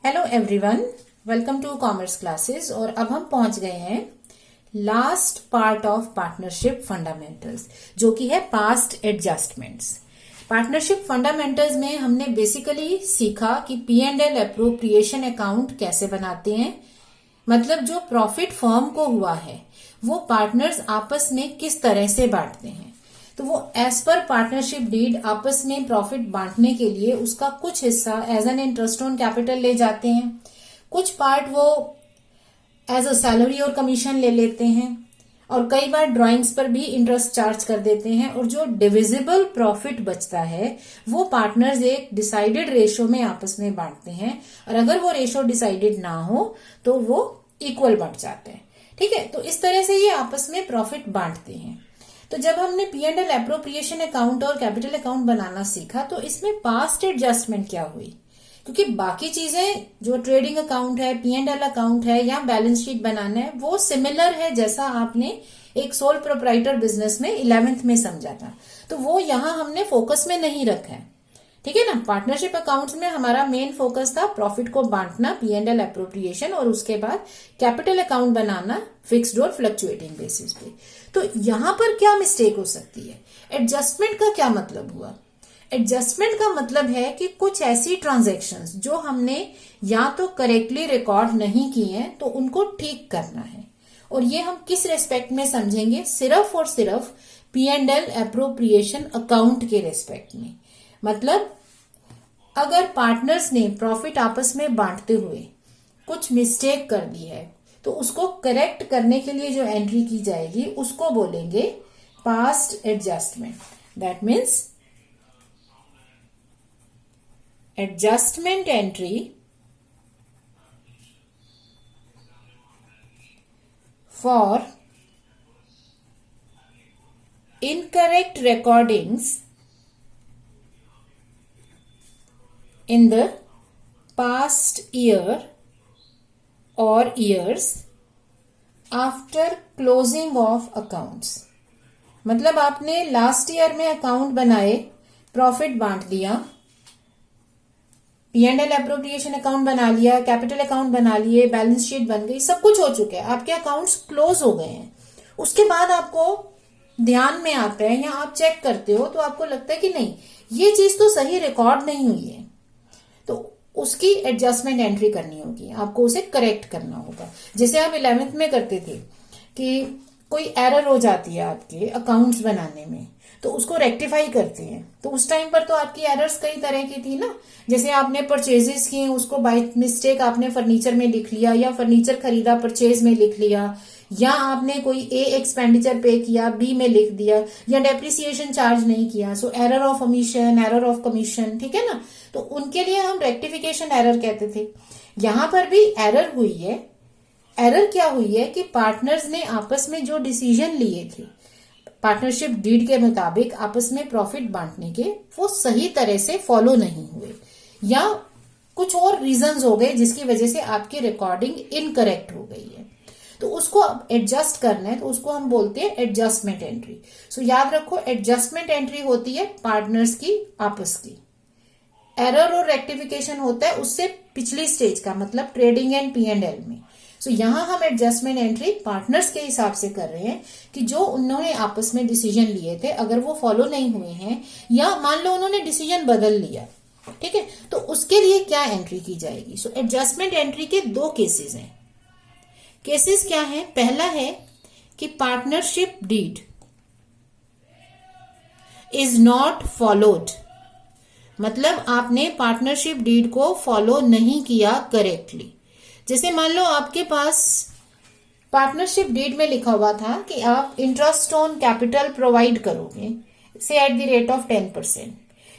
Hello everyone, welcome to commerce classes. और अब हम पहुंच गए हैं last part of partnership fundamentals, जो कि है पास्ट एडजस्टमेंट्स। पार्टनरशिप फंडामेंटल्स में हमने बेसिकली सीखा कि P&L एप्रोप्रिएशन अकाउंट कैसे बनाते हैं, मतलब जो प्रॉफिट फर्म को हुआ है वो पार्टनर्स आपस में किस तरह से बांटते हैं। तो वो एज पर पार्टनरशिप डीड आपस में प्रॉफिट बांटने के लिए उसका कुछ हिस्सा as an interest on capital ले जाते हैं, कुछ पार्ट वो एज अ सैलरी और कमीशन ले लेते हैं, और कई बार ड्राइंग्स पर भी इंटरेस्ट चार्ज कर देते हैं। और जो डिविजिबल प्रॉफिट बचता है वो पार्टनर्स एक डिसाइडेड रेशो में आपस में बांटते हैं, और अगर वो रेशो डिसाइडेड ना हो तो वो इक्वल बंट जाते हैं। ठीक है, तो इस तरह से ये आपस में प्रॉफिट बांटते हैं। तो जब हमने P&L एप्रोप्रिएशन अकाउंट और कैपिटल अकाउंट बनाना सीखा तो इसमें पास्ट एडजस्टमेंट क्या हुई, क्योंकि बाकी चीजें जो ट्रेडिंग अकाउंट है, P&L अकाउंट है या बैलेंस शीट बनाना है वो सिमिलर है जैसा आपने एक सोल प्रोप्राइटर बिजनेस में 11th में समझा था। तो वो यहाँ हमने फोकस में नहीं रखा है। ठीक है ना। पार्टनरशिप अकाउंट्स में हमारा मेन फोकस था प्रॉफिट को बांटना, P&L एप्रोप्रिएशन, और उसके बाद कैपिटल अकाउंट बनाना फिक्स्ड और फ्लक्चुएटिंग बेसिस पे। तो यहां पर क्या मिस्टेक हो सकती है? एडजस्टमेंट का क्या मतलब हुआ? एडजस्टमेंट का मतलब है कि कुछ ऐसी ट्रांजैक्शंस जो हमने या तो करेक्टली रिकॉर्ड नहीं की हैं तो उनको ठीक करना है। और ये हम किस रेस्पेक्ट में समझेंगे? सिर्फ और सिर्फ P&L एप्रोप्रिएशन अकाउंट के रेस्पेक्ट में। मतलब अगर पार्टनर्स ने प्रॉफिट आपस में बांटते हुए कुछ मिस्टेक कर दी है तो उसको करेक्ट करने के लिए जो एंट्री की जाएगी उसको बोलेंगे past adjustment. That means adjustment entry for incorrect recordings in the past year or years after closing of accounts। मतलब आपने लास्ट ईयर में अकाउंट बनाए, प्रॉफिट बांट दिया, P&L एप्रोप्रिएशन अकाउंट बना लिया, कैपिटल अकाउंट बना लिए, बैलेंस शीट बन गई, सब कुछ हो चुका है, आपके अकाउंट्स क्लोज हो गए हैं। उसके बाद आपको ध्यान में आता है या आप चेक करते हो तो आपको लगता है कि नहीं, ये चीज तो सही रिकॉर्ड नहीं हुई है, तो उसकी एडजस्टमेंट एंट्री करनी होगी, आपको उसे करेक्ट करना होगा। जैसे आप 11th में करते थे कि कोई एरर हो जाती है आपके अकाउंट्स बनाने में तो उसको रेक्टिफाई करते हैं। तो उस टाइम पर तो आपकी एरर्स कई तरह की थी ना। जैसे आपने परचेजेस किए, उसको बाय मिस्टेक आपने फर्नीचर में लिख लिया, या फर्नीचर खरीदा परचेज में लिख लिया, या आपने कोई ए एक्सपेंडिचर पे किया बी में लिख दिया, या डेप्रिसिएशन चार्ज नहीं किया, so error of omission, error of commission. ठीक है ना। तो उनके लिए हम रेक्टिफिकेशन एरर कहते थे। यहां पर भी एरर हुई है। एरर क्या हुई है कि पार्टनर्स ने आपस में जो डिसीजन लिए थे पार्टनरशिप डीड के मुताबिक आपस में प्रॉफिट बांटने के, वो सही तरह से फॉलो नहीं हुए, या कुछ और रीजंस हो गए जिसकी वजह से आपकी रिकॉर्डिंग इनकरेक्ट हो गई है। तो उसको अब एडजस्ट करना है तो उसको हम बोलते हैं एडजस्टमेंट एंट्री। सो याद रखो, एडजस्टमेंट एंट्री होती है पार्टनर्स की आपस की। एरर और रेक्टिफिकेशन होता है उससे पिछली स्टेज का, मतलब ट्रेडिंग एंड P&L में। सो यहां हम एडजस्टमेंट एंट्री पार्टनर्स के हिसाब से कर रहे हैं कि जो उन्होंने आपस में डिसीजन लिए थे अगर वो फॉलो नहीं हुए हैं, या मान लो उन्होंने डिसीजन बदल लिया, ठीक है, तो उसके लिए क्या एंट्री की जाएगी। सो एडजस्टमेंट एंट्री के दो केसेस हैं। केसेस क्या है? पहला है कि partnership deed is not followed, मतलब आपने पार्टनरशिप डीड को फॉलो नहीं किया करेक्टली। जैसे मान लो आपके पास पार्टनरशिप डीड में लिखा हुआ था कि आप इंटरेस्ट ऑन कैपिटल प्रोवाइड करोगे से एट द रेट ऑफ 10%,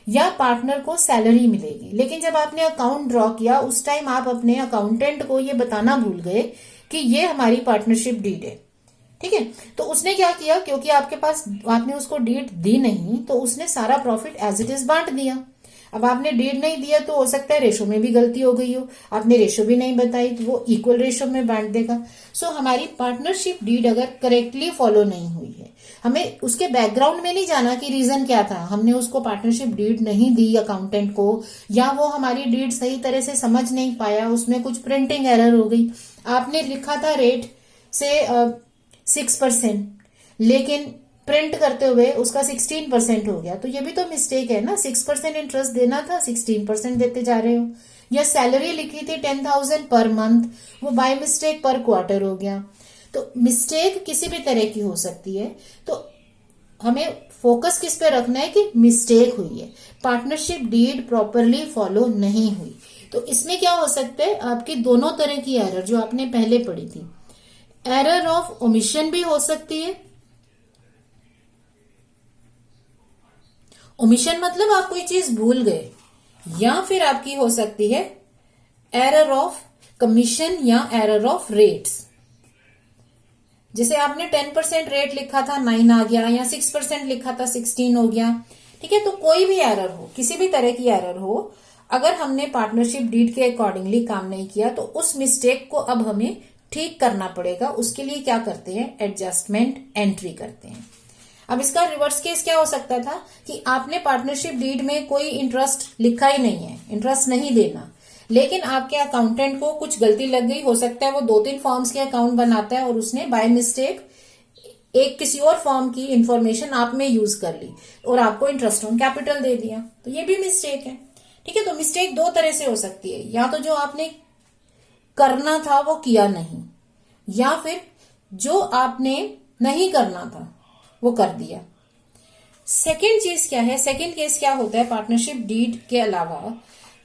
या पार्टनर को सैलरी मिलेगी, लेकिन जब आपने अकाउंट ड्रॉ किया उस टाइम आप अपने अकाउंटेंट को ये बताना भूल गए कि ये हमारी पार्टनरशिप डीड है। ठीक है, तो उसने क्या किया, क्योंकि आपके पास आपने उसको डीड दी नहीं तो उसने सारा प्रॉफिट एज इट इज बांट दिया। अब आपने डीड नहीं दिया तो हो सकता है रेशो में भी गलती हो गई हो, आपने रेशो भी नहीं बताई तो वो इक्वल रेशो में बांट देगा। सो हमारी पार्टनरशिप डीड अगर करेक्टली फॉलो नहीं हुई है, हमें उसके बैकग्राउंड में नहीं जाना कि रीजन क्या था, हमने उसको पार्टनरशिप डीड नहीं दी अकाउंटेंट को, या वो हमारी डीड सही तरह से समझ नहीं पाया, उसमें कुछ प्रिंटिंग एरर हो गई। आपने लिखा था रेट से 6%, लेकिन प्रिंट करते हुए उसका 16% हो गया, तो ये भी तो मिस्टेक है ना। 6% इंटरेस्ट देना था, 16% देते जा रहे हो। या सैलरी लिखी थी 10,000 पर मंथ, वो बाय मिस्टेक पर क्वार्टर हो गया। तो मिस्टेक किसी भी तरह की हो सकती है, तो हमें फोकस किस पे रखना है कि मिस्टेक हुई है, पार्टनरशिप डीड प्रॉपरली फॉलो नहीं हुई। तो इसमें क्या हो सकता है, आपकी दोनों तरह की एरर जो आपने पहले पढ़ी थी, एरर ऑफ ओमिशन भी हो सकती है। ओमिशन मतलब आप कोई चीज भूल गए, या फिर आपकी हो सकती है एरर ऑफ कमीशन या एरर ऑफ रेट्स। जैसे आपने 10% रेट लिखा था 9 आ गया, या 6% लिखा था 16 हो गया। ठीक है, तो कोई भी एरर हो, किसी भी तरह की एरर हो, अगर हमने पार्टनरशिप डीड के अकॉर्डिंगली काम नहीं किया तो उस मिस्टेक को अब हमें ठीक करना पड़ेगा। उसके लिए क्या करते हैं, एडजस्टमेंट एंट्री करते हैं। अब इसका रिवर्स केस क्या हो सकता था कि आपने पार्टनरशिप डीड में कोई इंटरेस्ट लिखा ही नहीं है, इंटरेस्ट नहीं देना, लेकिन आपके अकाउंटेंट को कुछ गलती लग गई, हो सकता है वो 2-3 फॉर्म्स के अकाउंट बनाता है और उसने बाय मिस्टेक एक किसी और फॉर्म की इंफॉर्मेशन आप में यूज कर ली और आपको इंटरेस्ट ऑन कैपिटल दे दिया, तो ये भी मिस्टेक है। ठीक है, तो मिस्टेक दो तरह से हो सकती है, या तो जो आपने करना था वो किया नहीं, या फिर जो आपने नहीं करना था वो कर दिया। सेकेंड चीज क्या है, सेकेंड केस क्या होता है, पार्टनरशिप डीड के अलावा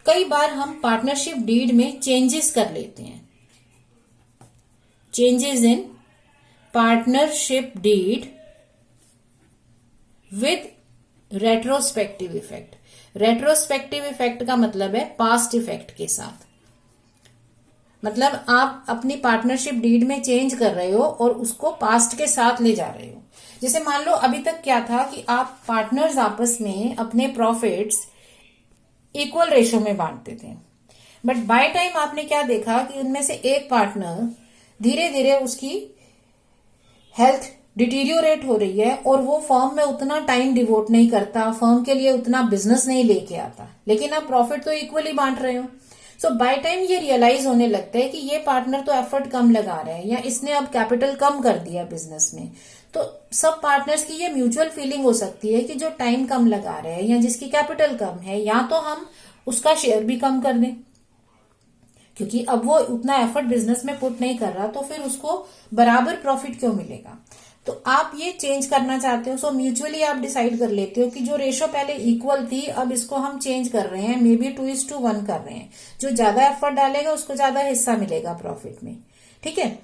कई बार हम पार्टनरशिप डीड में चेंजेस कर लेते हैं। Changes in partnership deed with retrospective effect. Retrospective effect का मतलब है पास्ट इफेक्ट के साथ। मतलब आप अपनी पार्टनरशिप डीड में चेंज कर रहे हो और उसको पास्ट के साथ ले जा रहे हो। जैसे मान लो अभी तक क्या था कि आप पार्टनर्स आपस में अपने प्रॉफिट्स इक्वल रेशो में बांटते थे, बट बाय टाइम आपने क्या देखा कि उनमें से एक पार्टनर धीरे धीरे उसकी हेल्थ डिटीरियोरेट हो रही है और वो फर्म में उतना टाइम डिवोट नहीं करता, फर्म के लिए उतना बिजनेस नहीं लेके आता, लेकिन आप प्रॉफिट तो इक्वली बांट रहे हो। सो बाय टाइम ये रियलाइज होने लगता है कि ये पार्टनर तो एफर्ट कम लगा रहे हैं, या इसने अब कैपिटल कम कर दिया बिजनेस में। तो सब पार्टनर्स की ये म्यूचुअल फीलिंग हो सकती है कि जो टाइम कम लगा रहे हैं या जिसकी कैपिटल कम है, या तो हम उसका शेयर भी कम कर दें, क्योंकि अब वो उतना एफर्ट बिजनेस में पुट नहीं कर रहा, तो फिर उसको बराबर प्रॉफिट क्यों मिलेगा। तो आप ये चेंज करना चाहते हो, सो म्यूचुअली आप डिसाइड कर लेते हो कि जो रेशो पहले इक्वल थी अब इसको हम चेंज कर रहे हैं, मे बी 2:1 कर रहे हैं। जो ज्यादा एफर्ट डालेगा उसको ज्यादा हिस्सा मिलेगा प्रॉफिट में। ठीक है,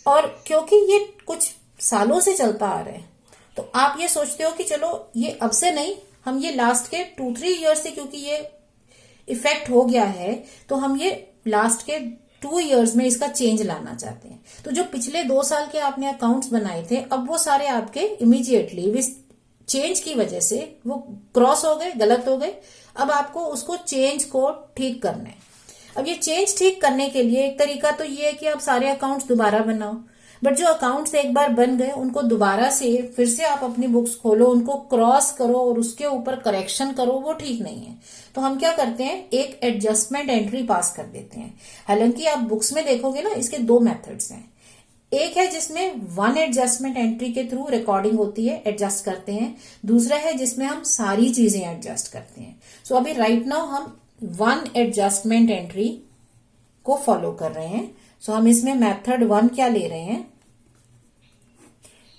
और क्योंकि ये कुछ सालों से चलता आ रहा है, तो आप ये सोचते हो कि चलो ये अब से नहीं, हम ये लास्ट के 2-3 ईयर से, क्योंकि ये इफेक्ट हो गया है, तो हम ये लास्ट के 2 ईयर्स में इसका चेंज लाना चाहते हैं। तो जो पिछले 2 साल के आपने अकाउंट्स बनाए थे, अब वो सारे आपके इमीडिएटली चेंज की वजह से वो क्रॉस हो गए, गलत हो गए। अब आपको उसको चेंज को ठीक करना है। अब ये चेंज ठीक करने के लिए एक तरीका तो ये है कि आप सारे अकाउंट्स दोबारा बनाओ, बट जो अकाउंट्स एक बार बन गए उनको दोबारा से फिर से आप अपनी बुक्स खोलो, उनको क्रॉस करो और उसके ऊपर करेक्शन करो, वो ठीक नहीं है। तो हम क्या करते हैं, एक एडजस्टमेंट एंट्री पास कर देते हैं। हालांकि आप बुक्स में देखोगे ना, इसके 2 मेथड्स हैं। एक है जिसमें 1 एडजस्टमेंट एंट्री के थ्रू रिकॉर्डिंग होती है, एडजस्ट करते हैं। दूसरा है जिसमें हम सारी चीजें एडजस्ट करते हैं। सो अभी राइट नाउ हम 1 एडजस्टमेंट एंट्री को फॉलो कर रहे हैं। सो हम इसमें मेथड 1 क्या ले रहे हैं,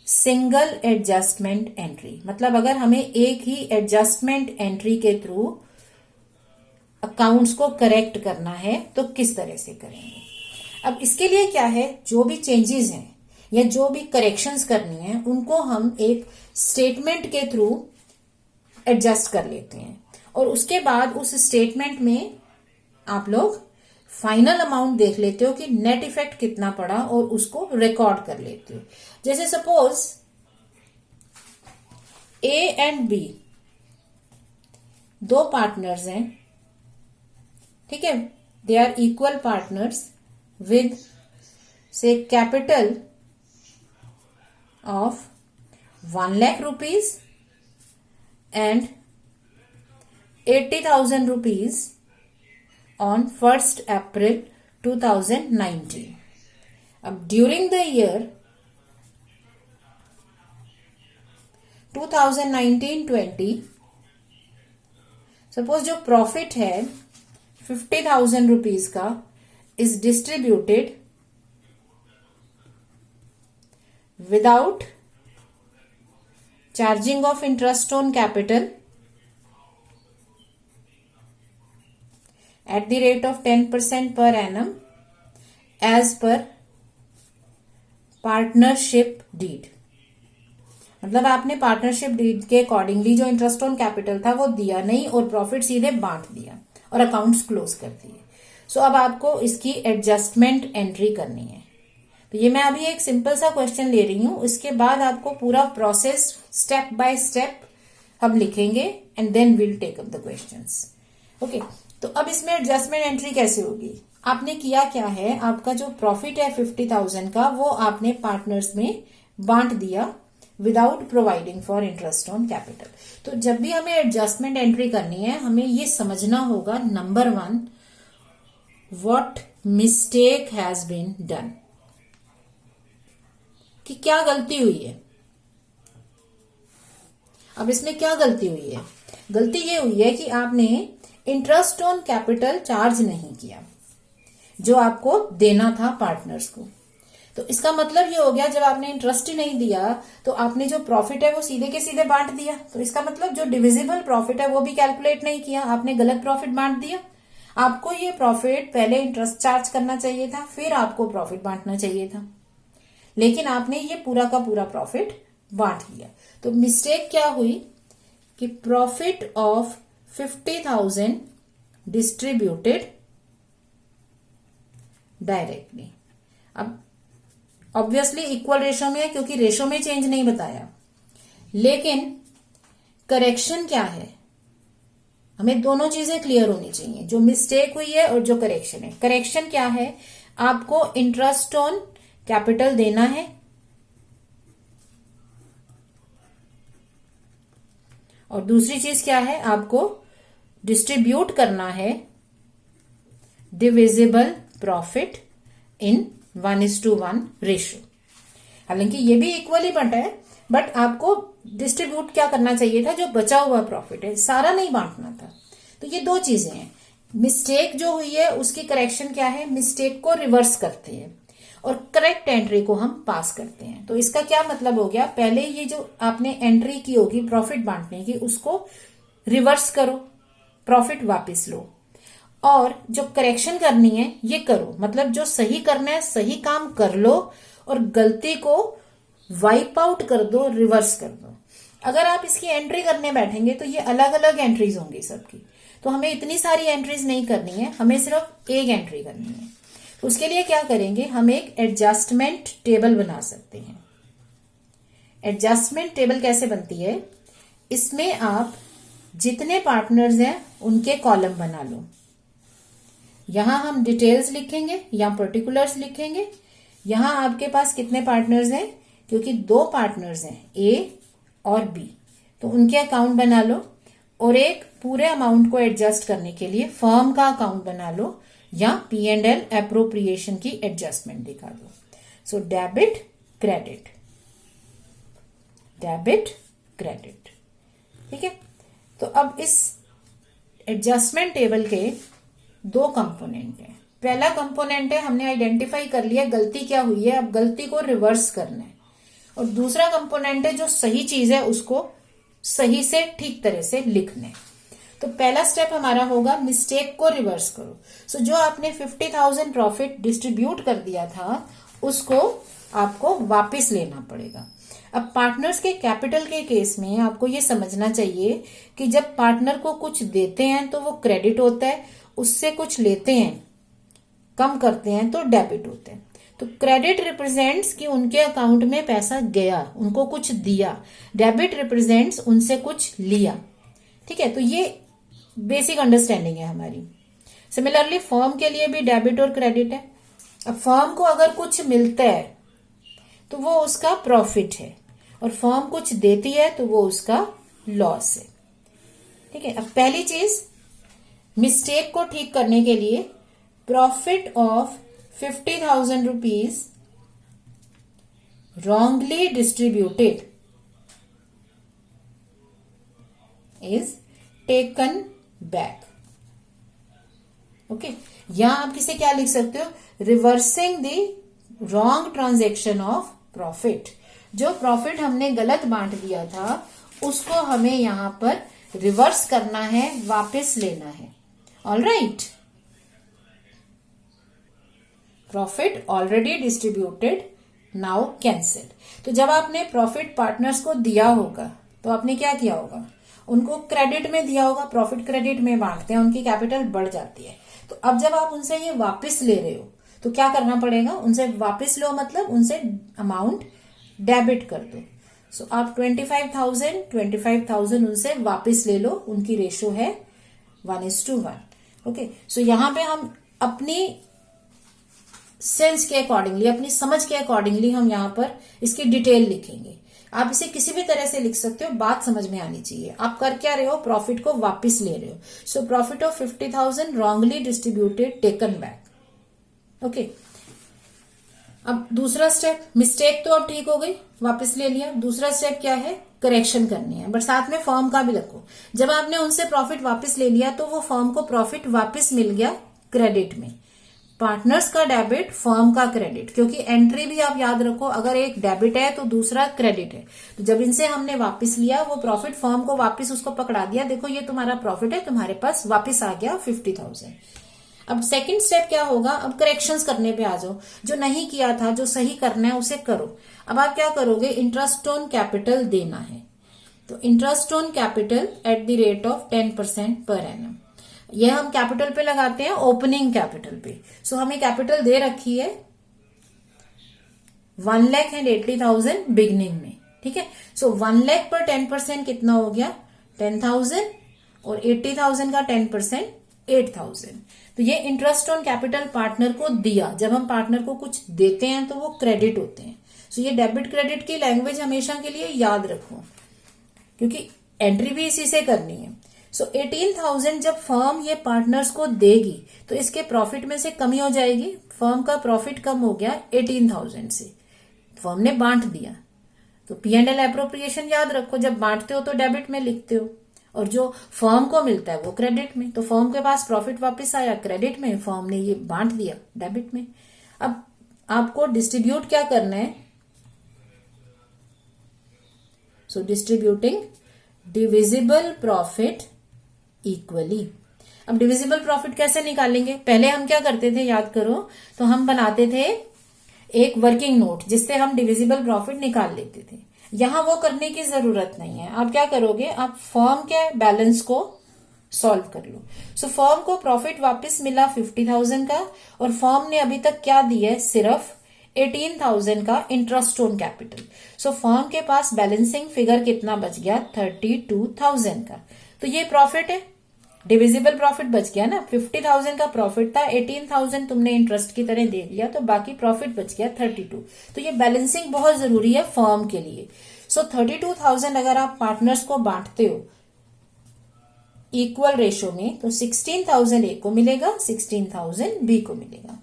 सिंगल एडजस्टमेंट एंट्री। मतलब अगर हमें एक ही एडजस्टमेंट एंट्री के थ्रू अकाउंट्स को करेक्ट करना है तो किस तरह से करेंगे। अब इसके लिए क्या है, जो भी चेंजेस हैं या जो भी करेक्शंस करनी है उनको हम एक स्टेटमेंट के थ्रू एडजस्ट कर लेते हैं, और उसके बाद उस स्टेटमेंट में आप लोग फाइनल अमाउंट देख लेते हो कि नेट इफेक्ट कितना पड़ा और उसको रिकॉर्ड कर लेते हो। जैसे suppose A and B 2 partners हैं, ठीक है, they are equal partners with say capital of 1 lakh rupees and 80,000 rupees on 1st April 2019. अब ड्यूरिंग द ईयर 2019-20 सपोज जो प्रॉफिट है 50,000 रुपीज का is distributed without charging of interest on capital at the rate of 10% per annum as per partnership deed. मतलब आपने partnership deed के accordingly जो interest on capital था वो दिया नहीं और प्रॉफिट सीधे बांट दिया और अकाउंट्स क्लोज कर दिए। सो अब आपको इसकी एडजस्टमेंट एंट्री करनी है। तो ये मैं अभी एक सिंपल सा क्वेश्चन ले रही हूं, इसके बाद आपको पूरा प्रोसेस स्टेप बाय स्टेप हम लिखेंगे and then will take up the questions. Okay, तो अब इसमें एडजस्टमेंट एंट्री कैसे होगी? आपने किया क्या है, आपका जो प्रॉफिट है 50,000 का वो आपने पार्टनर्स में बांट दिया without providing for interest on capital. तो जब भी हमें एडजस्टमेंट एंट्री करनी है हमें ये समझना होगा, number 1, what mistake has been done, कि क्या गलती हुई है। अब इसमें क्या गलती हुई है? गलती ये हुई है कि आपने इंटरेस्ट ऑन कैपिटल चार्ज नहीं किया जो आपको देना था पार्टनर्स को। तो इसका मतलब ये हो गया, जब आपने इंटरेस्ट ही नहीं दिया तो आपने जो प्रॉफिट है वो सीधे के सीधे बांट दिया। तो इसका मतलब जो डिविजिबल प्रॉफिट है वो भी कैलकुलेट नहीं किया, आपने गलत प्रॉफिट बांट दिया। आपको ये प्रॉफिट पहले इंटरेस्ट चार्ज करना चाहिए था, फिर आपको प्रॉफिट बांटना चाहिए था, लेकिन आपने ये पूरा का पूरा प्रॉफिट बांट दिया। तो मिस्टेक क्या हुई कि प्रॉफिट ऑफ 50,000 डिस्ट्रीब्यूटेड डायरेक्टली। अब ऑब्वियसली इक्वल रेशो में है क्योंकि रेशो में चेंज नहीं बताया, लेकिन करेक्शन क्या है, हमें दोनों चीजें क्लियर होनी चाहिए, जो मिस्टेक हुई है और जो करेक्शन है। करेक्शन क्या है, आपको इंटरेस्ट ऑन कैपिटल देना है और दूसरी चीज क्या है, आपको डिस्ट्रीब्यूट करना है डिविजिबल प्रॉफिट इन 1:1 रेशियो। हालांकि ये भी इक्वली बंटा है, बट आपको डिस्ट्रीब्यूट क्या करना चाहिए था, जो बचा हुआ प्रॉफिट है सारा नहीं बांटना था। तो ये दो चीजें हैं। मिस्टेक जो हुई है उसकी करेक्शन क्या है, मिस्टेक को रिवर्स करते हैं और करेक्ट एंट्री को हम पास करते हैं। तो इसका क्या मतलब हो गया, पहले ये जो आपने एंट्री की होगी प्रॉफिट बांटने की उसको रिवर्स करो, प्रॉफिट वापस लो, और जो करेक्शन करनी है ये करो। मतलब जो सही करना है सही काम कर लो और गलती को वाइप आउट कर दो, रिवर्स कर दो। अगर आप इसकी एंट्री करने बैठेंगे तो ये अलग अलग एंट्रीज होंगी सबकी, तो हमें इतनी सारी एंट्रीज नहीं करनी है, हमें सिर्फ एक एंट्री करनी है। तो उसके लिए क्या करेंगे, हम एक एडजस्टमेंट टेबल बना सकते हैं। एडजस्टमेंट टेबल कैसे बनती है, इसमें आप जितने पार्टनर्स हैं उनके कॉलम बना लो। यहां हम डिटेल्स लिखेंगे या पर्टिकुलर्स लिखेंगे। यहां आपके पास कितने पार्टनर्स हैं, क्योंकि 2 पार्टनर्स हैं ए और बी, तो उनके अकाउंट बना लो, और एक पूरे अमाउंट को एडजस्ट करने के लिए फर्म का अकाउंट बना लो या P&L एप्रोप्रिएशन की एडजस्टमेंट दिखा दो। So debit credit, debit credit, ठीक है। तो अब इस एडजस्टमेंट टेबल के 2 कंपोनेंट हैं। पहला कंपोनेंट है, हमने आइडेंटिफाई कर लिया गलती क्या हुई है, अब गलती को रिवर्स करना है। और दूसरा कंपोनेंट है जो सही चीज है उसको सही से ठीक तरह से लिखना है। तो पहला स्टेप हमारा होगा मिस्टेक को रिवर्स करो। सो जो आपने 50,000 प्रॉफिट डिस्ट्रीब्यूट कर दिया था उसको आपको वापस लेना पड़ेगा। अब पार्टनर्स के कैपिटल के केस में आपको ये समझना चाहिए कि जब पार्टनर को कुछ देते हैं तो वो क्रेडिट होता है, उससे कुछ लेते हैं कम करते हैं तो डेबिट होते हैं। तो क्रेडिट रिप्रेजेंट्स कि उनके अकाउंट में पैसा गया, उनको कुछ दिया। डेबिट रिप्रेजेंट्स उनसे कुछ लिया, ठीक है। तो ये बेसिक अंडरस्टैंडिंग है हमारी। सिमिलरली फर्म के लिए भी डेबिट और क्रेडिट है। अब फर्म को अगर कुछ मिलता है तो वो उसका प्रॉफिट है, और फर्म कुछ देती है तो वो उसका लॉस है। ठीक है, अब पहली चीज, मिस्टेक को ठीक करने के लिए profit of 50,000 rupees wrongly distributed is taken back। Okay, यहां आप किसे क्या लिख सकते हो, reversing the wrong transaction of profit. जो प्रॉफिट हमने गलत बांट दिया था उसको हमें यहां पर रिवर्स करना है, वापस लेना है। All right, profit already distributed, now cancel. तो जब आपने प्रॉफिट पार्टनर्स को दिया होगा तो आपने क्या किया होगा, उनको क्रेडिट में दिया होगा, प्रॉफिट क्रेडिट में बांटते हैं, उनकी कैपिटल बढ़ जाती है। तो अब जब आप उनसे ये वापस ले रहे हो तो क्या करना पड़ेगा, उनसे वापस लो मतलब उनसे अमाउंट डेबिट कर दो। सो आप 25,000 उनसे वापस ले लो, उनकी रेशो है 1:1। ओके, सो यहां पे हम अपनी सेंस के अकॉर्डिंगली, अपनी समझ के अकॉर्डिंगली हम यहां पर इसकी डिटेल लिखेंगे। आप इसे किसी भी तरह से लिख सकते हो, बात समझ में आनी चाहिए। आप कर क्या रहे हो, प्रॉफिट को वापस ले रहे हो। So profit of 50,000 wrongly distributed, taken back. Okay, अब दूसरा स्टेप, मिस्टेक तो अब ठीक हो गई, वापस ले लिया। दूसरा स्टेप क्या है, करेक्शन करनी है, बट साथ में फर्म का भी रखो। जब आपने उनसे प्रॉफिट वापस ले लिया तो वो फर्म को प्रॉफिट वापस मिल गया क्रेडिट में, पार्टनर्स का डेबिट, फर्म का क्रेडिट। क्योंकि एंट्री भी आप याद रखो, अगर एक डेबिट है तो दूसरा क्रेडिट है। तो जब इनसे हमने वापस लिया, वो प्रॉफिट फर्म को वापस उसको पकड़ा दिया, देखो ये तुम्हारा प्रॉफिट है, तुम्हारे पास वापस आ गया 50,000। अब सेकंड स्टेप क्या होगा, अब करेक्शंस करने पे आ जाओ। जो नहीं किया था, जो सही करना है उसे करो। अब आप क्या करोगे, इंटरेस्ट ऑन कैपिटल देना है, तो interest on capital at the rate of 10% per annum. यह हम कैपिटल पे लगाते हैं, ओपनिंग कैपिटल पे। सो हमें कैपिटल दे रखी है 1,80,000 बिगनिंग में। ठीक है, सो 1 लाख पर 10% कितना हो गया, 10,000, और 80,000 का 10% 8,000। तो ये इंटरेस्ट ऑन कैपिटल पार्टनर को दिया। जब हम पार्टनर को कुछ देते हैं तो वो क्रेडिट होते हैं। सो ये डेबिट क्रेडिट की लैंग्वेज हमेशा के लिए याद रखो, क्योंकि एंट्री भी इसी से करनी है। सो 18,000 जब फर्म ये पार्टनर्स को देगी तो इसके प्रॉफिट में से कमी हो जाएगी। फर्म का प्रॉफिट कम हो गया 18,000 से, फर्म ने बांट दिया। तो P&L एप्रोप्रिएशन याद रखो, जब बांटते हो तो डेबिट में लिखते हो, और जो फर्म को मिलता है वो क्रेडिट में। तो फर्म के पास प्रॉफिट वापस आया क्रेडिट में, फर्म ने ये बांट दिया डेबिट में। अब आपको डिस्ट्रीब्यूट क्या करना है, सो डिस्ट्रीब्यूटिंग डिविजिबल प्रॉफिट इक्वली। अब डिविजिबल प्रॉफिट कैसे निकालेंगे, पहले हम क्या करते थे याद करो, तो हम बनाते थे एक वर्किंग नोट जिससे हम डिविजिबल प्रॉफिट निकाल लेते थे। यहां वो करने की जरूरत नहीं है। आप क्या करोगे, आप फर्म के बैलेंस को सॉल्व कर लो। सो फर्म को प्रॉफिट वापस मिला 50,000 का, और फर्म ने अभी तक क्या दिया है, सिर्फ 18,000 का interest on capital. So firm के पास बैलेंसिंग फिगर कितना बच गया, 32,000 का। तो ये प्रॉफिट है, डिविजिबल प्रॉफिट बच गया ना। 50,000 का प्रॉफिट था, 18,000 तुमने इंटरेस्ट की तरह दे दिया, तो बाकी प्रॉफिट बच गया 32। तो ये बैलेंसिंग बहुत जरूरी है फर्म के लिए। सो 32,000 अगर आप पार्टनर्स को बांटते हो इक्वल रेशो में, तो 16,000 ए को मिलेगा, 16,000 बी को मिलेगा।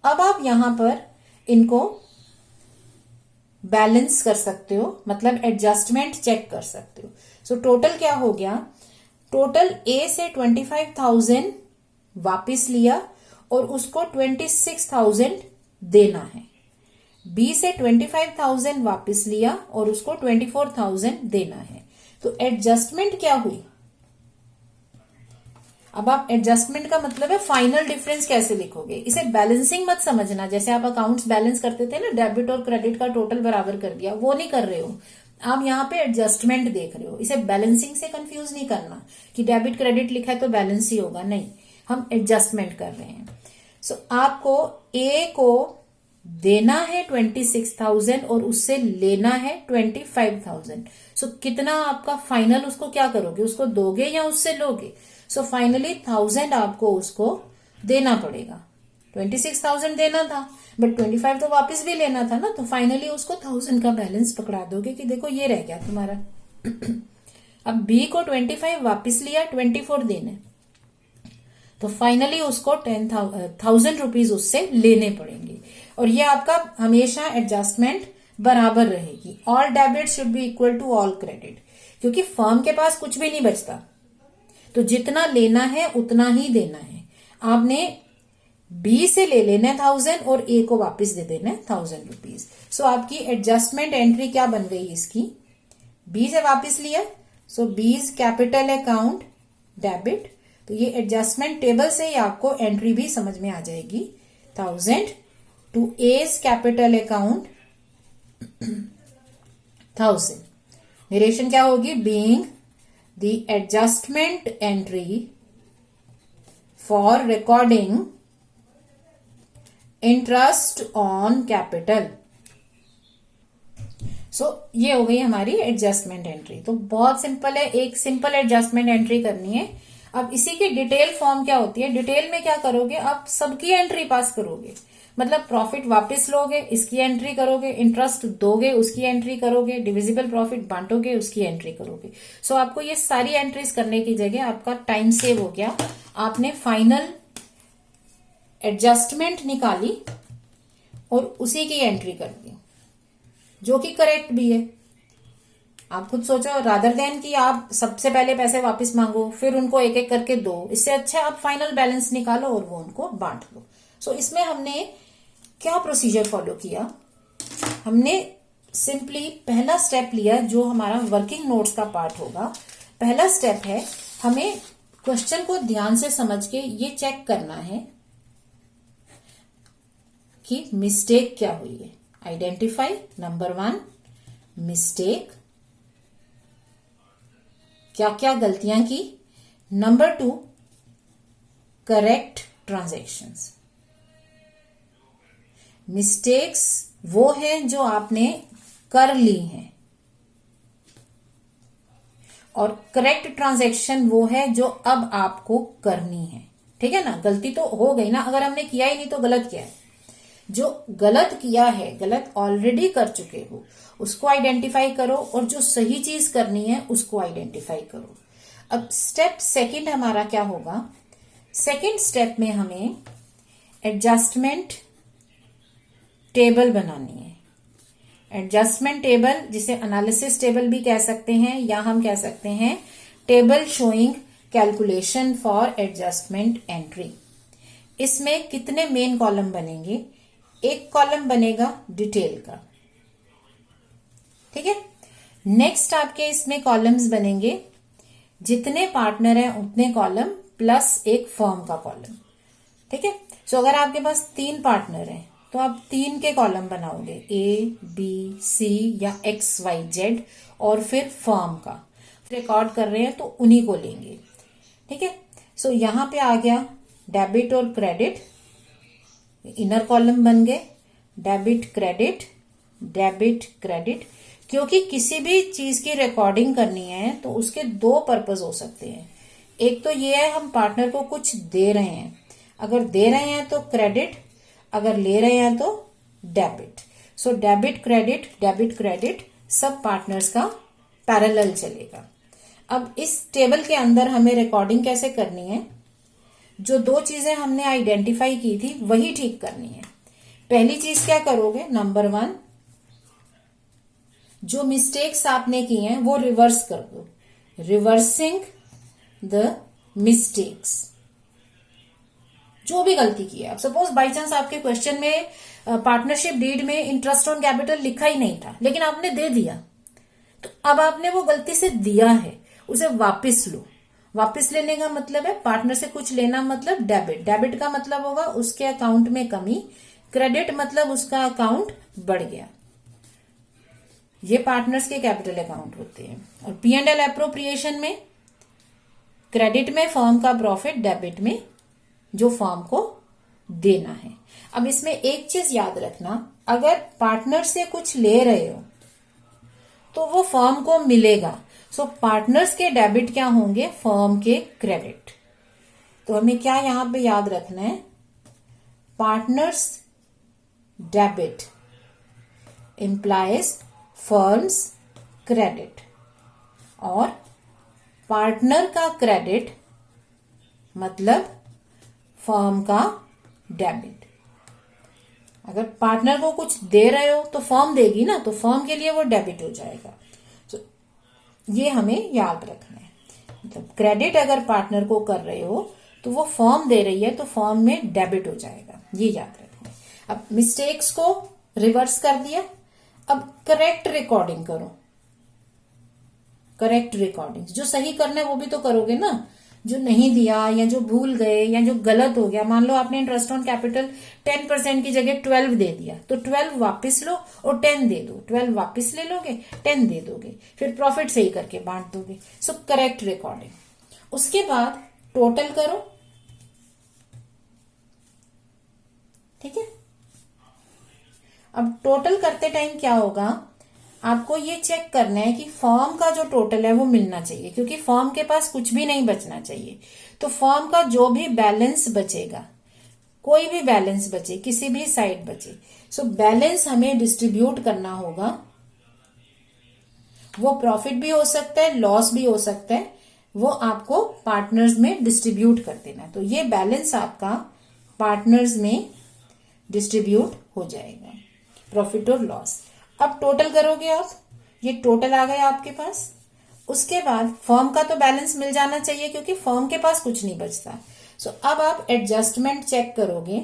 अब आप यहां पर इनको बैलेंस कर सकते हो, मतलब एडजस्टमेंट चेक कर सकते हो। सो टोटल क्या हो गया, टोटल ए से 25,000 वापिस लिया और उसको 26,000 देना है। बी से 25,000 वापिस लिया और उसको 24,000 देना है। तो एडजस्टमेंट क्या हुई, अब आप एडजस्टमेंट का मतलब है फाइनल डिफरेंस कैसे लिखोगे। इसे बैलेंसिंग मत समझना, जैसे आप अकाउंट्स बैलेंस करते थे ना, डेबिट और क्रेडिट का टोटल बराबर कर दिया, वो नहीं कर रहे हो आप। यहाँ पे एडजस्टमेंट देख रहे हो। इसे बैलेंसिंग से कंफ्यूज नहीं करना कि डेबिट क्रेडिट लिखा है तो बैलेंस ही होगा, नहीं, हम एडजस्टमेंट कर रहे हैं। सो आपको ए को देना है 26,000 और उससे लेना है 25,000। सो कितना आपका फाइनल, उसको क्या करोगे, उसको दोगे या उससे लोगे। सो फाइनली 1,000 आपको उसको देना पड़ेगा। 26,000 देना था, बट 25 तो वापस भी लेना था ना, तो फाइनली उसको 1000 का बैलेंस पकड़ा दोगे कि देखो ये रह गया तुम्हारा। अब बी को 25 वापस लिया, 24 देने, तो फाइनली उसको 10,000 रुपीज उससे लेने पड़ेंगे। और ये आपका हमेशा एडजस्टमेंट बराबर रहेगी। All debit should be equal to all credit, क्योंकि फर्म के पास कुछ भी नहीं बचता, तो जितना लेना है उतना ही देना है। आपने बी से ले लेना है 1000 और ए को वापस दे देना है 1000 रुपीज। सो आपकी एडजस्टमेंट एंट्री क्या बन गई इसकी, बी से वापस लिया, सो बीज कैपिटल अकाउंट डेबिट। तो ये एडजस्टमेंट टेबल से ही आपको एंट्री भी समझ में आ जाएगी। 1000 to as capital account 1000। Narration क्या होगी, being the adjustment entry for recording interest on capital. So ये हो गई हमारी एडजस्टमेंट एंट्री। तो बहुत सिंपल है, एक सिंपल एडजस्टमेंट एंट्री करनी है। अब इसी की डिटेल फॉर्म क्या होती है, डिटेल में क्या करोगे, आप सबकी एंट्री पास करोगे, मतलब प्रॉफिट वापस लोगे, इसकी एंट्री करोगे, इंटरेस्ट दोगे, उसकी एंट्री करोगे, डिविजिबल प्रॉफिट बांटोगे, उसकी एंट्री करोगे। सो आपको ये सारी एंट्रीज करने की जगह आपका टाइम सेव हो गया। आपने फाइनल एडजस्टमेंट निकाली और उसी की एंट्री कर दी, जो कि करेक्ट भी है। आप खुद सोचो, रादर देन कि आप सबसे पहले पैसे वापस मांगो फिर उनको एक एक करके दो, इससे अच्छा आप फाइनल बैलेंस निकालो और वो उनको बांट लो। सो इसमें हमने क्या प्रोसीजर फॉलो किया, हमने सिंपली पहला स्टेप लिया जो हमारा वर्किंग नोट्स का पार्ट होगा। पहला स्टेप है, हमें क्वेश्चन को ध्यान से समझ के ये चेक करना है कि मिस्टेक क्या हुई है। आइडेंटिफाई, नंबर 1 मिस्टेक, क्या क्या गलतियां की। Number 2 correct transactions. मिस्टेक्स वो हैं जो आपने कर ली हैं, और करेक्ट ट्रांजैक्शन वो है जो अब आपको करनी है। ठीक है ना, गलती तो हो गई ना, अगर हमने किया ही नहीं तो गलत क्या है। जो गलत किया है, गलत ऑलरेडी कर चुके हो, उसको आइडेंटिफाई करो, और जो सही चीज करनी है उसको आइडेंटिफाई करो। अब स्टेप सेकंड हमारा क्या होगा, सेकंड स्टेप में हमें एडजस्टमेंट टेबल बनानी है। एडजस्टमेंट टेबल, जिसे एनालिसिस टेबल भी कह सकते हैं, या हम कह सकते हैं table showing calculation for adjustment entry. इसमें कितने मेन कॉलम बनेंगे, एक कॉलम बनेगा डिटेल का, ठीक है। नेक्स्ट आपके इसमें कॉलम्स बनेंगे, जितने पार्टनर हैं उतने कॉलम प्लस एक फर्म का कॉलम, ठीक है। सो अगर आपके पास 3 पार्टनर हैं तो आप 3 के कॉलम बनाओगे, ए बी सी या एक्स वाई जेड, और फिर फर्म का रिकॉर्ड कर रहे हैं तो उन्हीं को लेंगे, ठीक है। सो यहां पे आ गया डेबिट और क्रेडिट, इनर कॉलम बन गए, डेबिट क्रेडिट, डेबिट क्रेडिट। क्योंकि किसी भी चीज की रिकॉर्डिंग करनी है तो उसके 2 पर्पस हो सकते हैं। एक तो ये है हम पार्टनर को कुछ दे रहे हैं, अगर दे रहे हैं तो क्रेडिट, अगर ले रहे हैं तो डेबिट। सो डेबिट क्रेडिट सब पार्टनर्स का पैरेलल चलेगा। अब इस टेबल के अंदर हमें रिकॉर्डिंग कैसे करनी है, जो 2 चीजें हमने आइडेंटिफाई की थी वही ठीक करनी है। पहली चीज क्या करोगे, नंबर 1 जो मिस्टेक्स आपने की हैं वो रिवर्स कर दो, रिवर्सिंग द मिस्टेक्स। जो भी गलती की है, अब सपोज बाई चांस आपके क्वेश्चन में पार्टनरशिप डीड में इंटरेस्ट ऑन कैपिटल लिखा ही नहीं था, लेकिन आपने दे दिया, तो अब आपने वो गलती से दिया है, उसे वापस लो। वापस लेने का मतलब है पार्टनर से कुछ लेना, मतलब डेबिट। डेबिट का मतलब होगा उसके अकाउंट में कमी, क्रेडिट मतलब उसका अकाउंट बढ़ गया। ये पार्टनर्स के कैपिटल अकाउंट होते हैं। और P&L एप्रोप्रिएशन में क्रेडिट में फर्म का प्रॉफिट, डेबिट में जो फर्म को देना है। अब इसमें एक चीज याद रखना, अगर पार्टनर से कुछ ले रहे हो तो वो फर्म को मिलेगा। सो पार्टनर्स के डेबिट क्या होंगे, फर्म के क्रेडिट। तो हमें क्या यहां पे याद रखना है, partners debit implies firms credit, और पार्टनर का क्रेडिट मतलब फर्म का डेबिट। अगर पार्टनर को कुछ दे रहे हो तो फर्म देगी ना, तो फर्म के लिए वो डेबिट हो जाएगा। तो ये हमें याद रखना है। मतलब क्रेडिट अगर पार्टनर को कर रहे हो तो वो फर्म दे रही है तो फर्म में डेबिट हो जाएगा, ये याद रखना है। अब मिस्टेक्स को रिवर्स कर दिया, अब करेक्ट रिकॉर्डिंग करो। करेक्ट रिकॉर्डिंग, जो सही करना है वो भी तो करोगे ना, जो नहीं दिया या जो भूल गए या जो गलत हो गया। मान लो आपने इंटरेस्ट ऑन कैपिटल 10% की जगह 12 दे दिया, तो 12 वापस लो और 10 दे दो। 12 वापस ले लोगे, 10 दे दोगे, फिर प्रॉफिट सही करके बांट दोगे। So correct recording. उसके बाद टोटल करो, ठीक है। अब टोटल करते टाइम क्या होगा, आपको ये चेक करना है कि फर्म का जो टोटल है वो मिलना चाहिए, क्योंकि फर्म के पास कुछ भी नहीं बचना चाहिए। तो फर्म का जो भी बैलेंस बचेगा, कोई भी बैलेंस बचे, किसी भी साइड बचे, सो बैलेंस हमें डिस्ट्रीब्यूट करना होगा। वो प्रॉफिट भी हो सकता है, लॉस भी हो सकता है, वो आपको पार्टनर्स में डिस्ट्रीब्यूट कर देना। तो ये बैलेंस आपका पार्टनर्स में डिस्ट्रीब्यूट हो जाएगा, प्रॉफिट और लॉस। अब टोटल करोगे आप, ये टोटल आ गया आपके पास। उसके बाद फर्म का तो बैलेंस मिल जाना चाहिए, क्योंकि फर्म के पास कुछ नहीं बचता। सो अब आप एडजस्टमेंट चेक करोगे।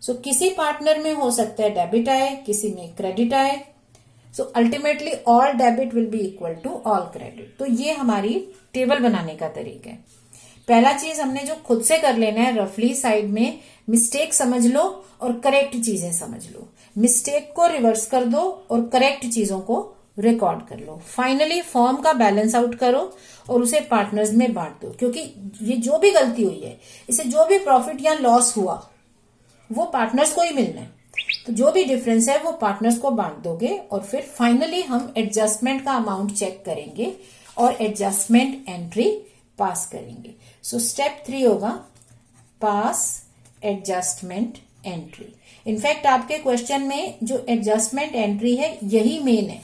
सो किसी पार्टनर में हो सकता है डेबिट आए, किसी में क्रेडिट आए। So ultimately all debit will be equal to all credit. तो ये हमारी टेबल बनाने का तरीका है। पहला चीज हमने जो खुद से कर लेना है, रफली साइड में मिस्टेक समझ लो और करेक्ट चीजें समझ लो। मिस्टेक को रिवर्स कर दो और करेक्ट चीजों को रिकॉर्ड कर लो। फाइनली फर्म का बैलेंस आउट करो और उसे पार्टनर्स में बांट दो, क्योंकि ये जो भी गलती हुई है, इसे जो भी प्रॉफिट या लॉस हुआ वो पार्टनर्स को ही मिलना है। तो जो भी डिफरेंस है वो पार्टनर्स को बांट दोगे, और फिर फाइनली हम एडजस्टमेंट का अमाउंट चेक करेंगे और एडजस्टमेंट एंट्री पास करेंगे। सो स्टेप 3 होगा पास एडजस्टमेंट एंट्री। इनफैक्ट आपके क्वेश्चन में जो एडजस्टमेंट एंट्री है यही मेन है,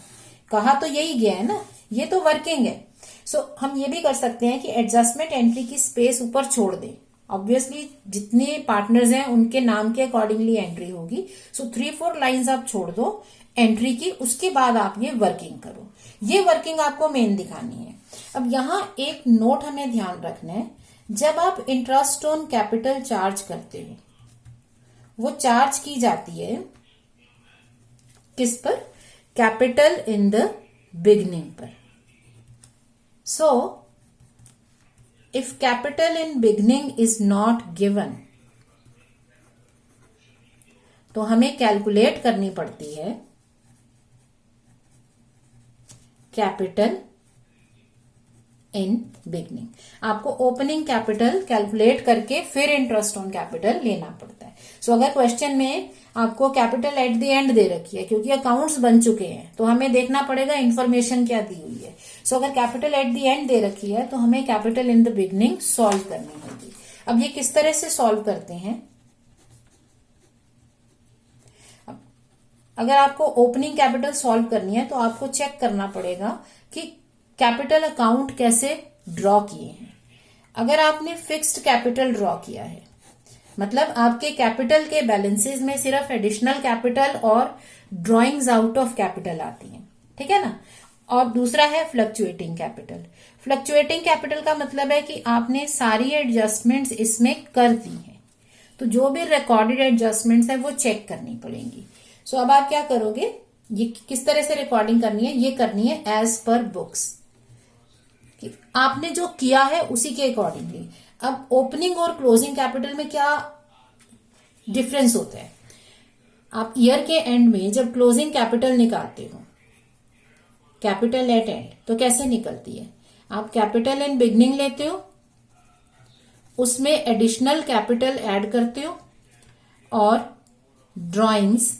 कहा तो यही गया है ना, ये तो वर्किंग है। सो हम ये भी कर सकते हैं कि एडजस्टमेंट एंट्री की स्पेस ऊपर छोड़ दें। ऑब्वियसली जितने पार्टनर्स हैं उनके नाम के अकॉर्डिंगली एंट्री होगी। सो 3-4 लाइंस आप छोड़ दो एंट्री की, उसके बाद आप ये वर्किंग करो। ये वर्किंग आपको मेन दिखानी है। अब यहां एक नोट हमें ध्यान रखना है, जब आप इंटरेस्ट ऑन कैपिटल चार्ज करते हो, वो चार्ज की जाती है किस पर? कैपिटल इन द बिगनिंग पर। So if capital in beginning is not given, तो हमें कैलकुलेट करनी पड़ती है कैपिटल इन बिगनिंग। आपको ओपनिंग कैपिटल कैलकुलेट करके फिर इंटरेस्ट ऑन कैपिटल लेना पड़ता है। सो अगर क्वेश्चन में आपको capital at the and they रखी है, क्योंकि अकाउंट्स बन चुके हैं, तो हमें देखना पड़ेगा इंफॉर्मेशन क्या दी हुई है। सो अगर capital at the and they रखी है तो हमें capital in the beginning solve करनी होगी। अब ये किस तरह से सॉल्व करते हैं? अगर आपको ओपनिंग कैपिटल सॉल्व करनी है तो आपको चेक करना पड़ेगा कि कैपिटल अकाउंट कैसे ड्रॉ किए हैं। अगर आपने फिक्स्ड कैपिटल ड्रॉ किया है, मतलब आपके कैपिटल के बैलेंसेस में सिर्फ एडिशनल कैपिटल और ड्रॉइंग्स आउट ऑफ कैपिटल आती हैं, ठीक है ना। और दूसरा है फ्लक्चुएटिंग कैपिटल। फ्लक्चुएटिंग कैपिटल का मतलब है कि आपने सारी एडजस्टमेंट्स इसमें कर दी हैं, तो जो भी रिकॉर्डेड एडजस्टमेंट्स है वो चेक करनी पड़ेंगी। सो अब आप क्या करोगे, ये किस तरह से रिकॉर्डिंग करनी है? ये करनी है एज पर बुक्स, कि आपने जो किया है उसी के अकॉर्डिंगली। अब ओपनिंग और क्लोजिंग कैपिटल में क्या डिफरेंस होता है? आप ईयर के एंड में जब क्लोजिंग कैपिटल निकालते हो, कैपिटल एट एंड, तो कैसे निकलती है? आप कैपिटल इन बिगनिंग लेते हो, उसमें एडिशनल कैपिटल ऐड करते हो और drawings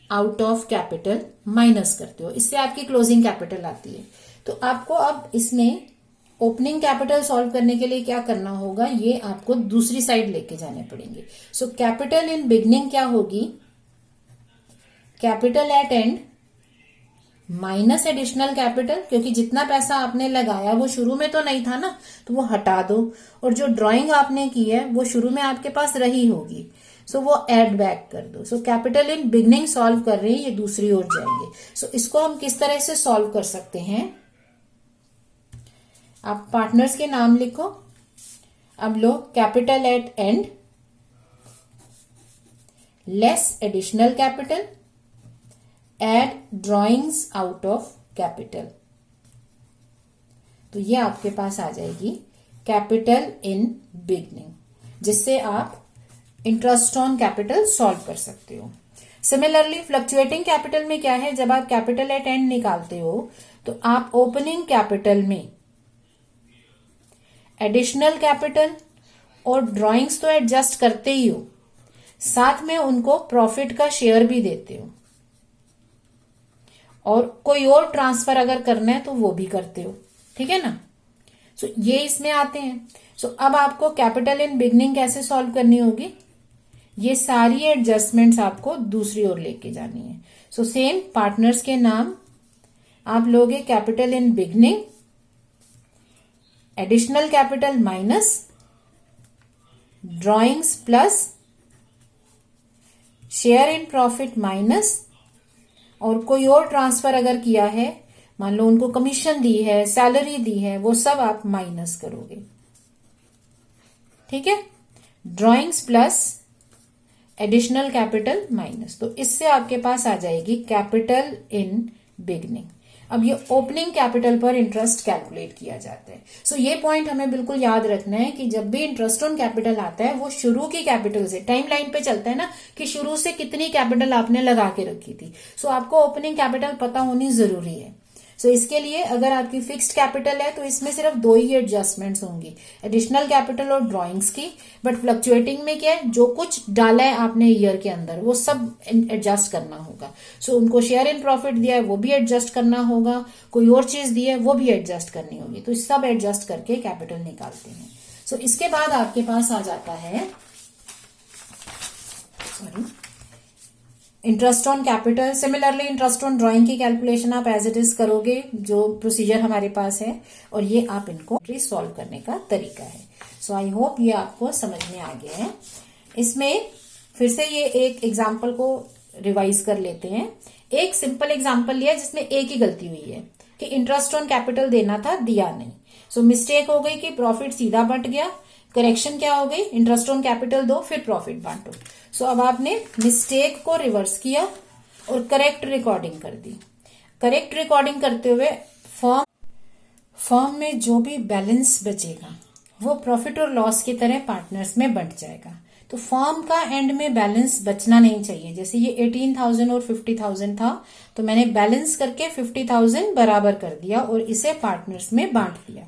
out of capital minus करते हो, इससे आपकी क्लोजिंग कैपिटल आती है। तो आपको अब इसमें ओपनिंग कैपिटल सॉल्व करने के लिए क्या करना होगा, ये आपको दूसरी साइड लेके जाने पड़ेंगे। सो कैपिटल इन बिगनिंग क्या होगी, capital at and minus additional capital, क्योंकि जितना पैसा आपने लगाया वो शुरू में तो नहीं था ना, तो वो हटा दो, और जो ड्राइंग आपने की है वो शुरू में आपके पास रही होगी, सो वो ऐड बैक कर दो। So capital in beginning solve कर रहे हैं, ये दूसरी ओर जाएंगे। सो इसको हम किस तरह से सॉल्व कर सकते हैं, आप पार्टनर्स के नाम लिखो। अब लो capital at end less additional capital, add drawings out of capital, तो ये आपके पास आ जाएगी कैपिटल इन बिगनिंग, जिससे आप इंटरेस्ट ऑन कैपिटल सॉल्व कर सकते हो। सिमिलरली फ्लक्चुएटिंग कैपिटल में क्या है, जब आप कैपिटल एट एंड निकालते हो तो आप ओपनिंग कैपिटल में एडिशनल कैपिटल और ड्रॉइंग्स तो एडजस्ट करते ही हो, साथ में उनको प्रॉफिट का शेयर भी देते हो, और कोई और ट्रांसफर अगर करना है तो वो भी करते हो, ठीक है ना। सो ये इसमें आते हैं। सो अब आपको कैपिटल इन बिगनिंग कैसे सॉल्व करनी होगी, ये सारी एडजस्टमेंट्स आपको दूसरी ओर लेके जानी है। सो सेम पार्टनर्स के नाम आप लोगे capital in beginning, additional capital minus drawings plus share in profit minus, और कोई और ट्रांसफर अगर किया है, मान लो उनको कमीशन दी है, सैलरी दी है, वो सब आप माइनस करोगे, ठीक है। Drawings plus additional capital minus, तो इससे आपके पास आ जाएगी कैपिटल इन बिगनिंग। अब ये ओपनिंग कैपिटल पर इंटरेस्ट कैलकुलेट किया जाता है। सो ये पॉइंट हमें बिल्कुल याद रखना है कि जब भी इंटरेस्ट ऑन कैपिटल आता है वो शुरू की कैपिटल से, टाइम लाइन पे चलता है ना कि शुरू से कितनी कैपिटल आपने लगा के रखी थी। सो आपको ओपनिंग कैपिटल पता होनी जरूरी है। सो इसके लिए अगर आपकी फिक्स्ड कैपिटल है तो इसमें सिर्फ 2 ही एडजस्टमेंट्स होंगी, एडिशनल कैपिटल और ड्रॉइंग्स की। बट फ्लक्चुएटिंग में क्या है, जो कुछ डाला है आपने ईयर के अंदर वो सब एडजस्ट करना होगा। सो उनको शेयर इन प्रॉफिट दिया है वो भी एडजस्ट करना होगा, कोई और चीज दी है वो भी एडजस्ट करनी होगी, तो सब एडजस्ट करके कैपिटल निकालते हैं। सो इसके बाद आपके पास आ जाता है interest on capital. Similarly interest on drawing की कैलकुलेशन आप एज इट इज करोगे, जो प्रोसीजर हमारे पास है, और ये आप इनको सॉल्व करने का तरीका है। सो आई होप ये आपको समझ में आ गया है। इसमें फिर से ये एक एग्जाम्पल को रिवाइज कर लेते हैं। एक सिंपल एग्जाम्पल लिया जिसमें एक ही गलती हुई है कि इंटरेस्ट ऑन कैपिटल देना था, दिया नहीं। सो मिस्टेक हो गई कि प्रॉफिट सीधा बंट गया। करेक्शन क्या हो गई, इंटरेस्ट ऑन कैपिटल दो फिर प्रॉफिट बांटो। सो अब आपने मिस्टेक को रिवर्स किया और करेक्ट रिकॉर्डिंग कर दी। करेक्ट रिकॉर्डिंग करते हुए फर्म में जो भी बैलेंस बचेगा वो प्रॉफिट और लॉस की तरह पार्टनर्स में बंट जाएगा। तो फर्म का एंड में बैलेंस बचना नहीं चाहिए। जैसे ये 18,000 और 50,000 था, तो मैंने बैलेंस करके 50,000 बराबर कर दिया और इसे पार्टनर्स में बांट दिया।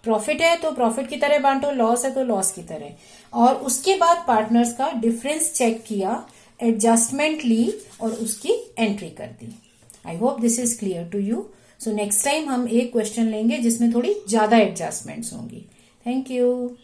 प्रॉफिट है तो प्रॉफिट की तरह बांटो, लॉस है तो लॉस की तरह, और उसके बाद पार्टनर्स का डिफरेंस चेक किया, एडजस्टमेंट ली और उसकी एंट्री कर दी। I hope this is clear to you. So next time हम एक क्वेश्चन लेंगे जिसमें थोड़ी ज्यादा एडजस्टमेंट्स होंगी। Thank you.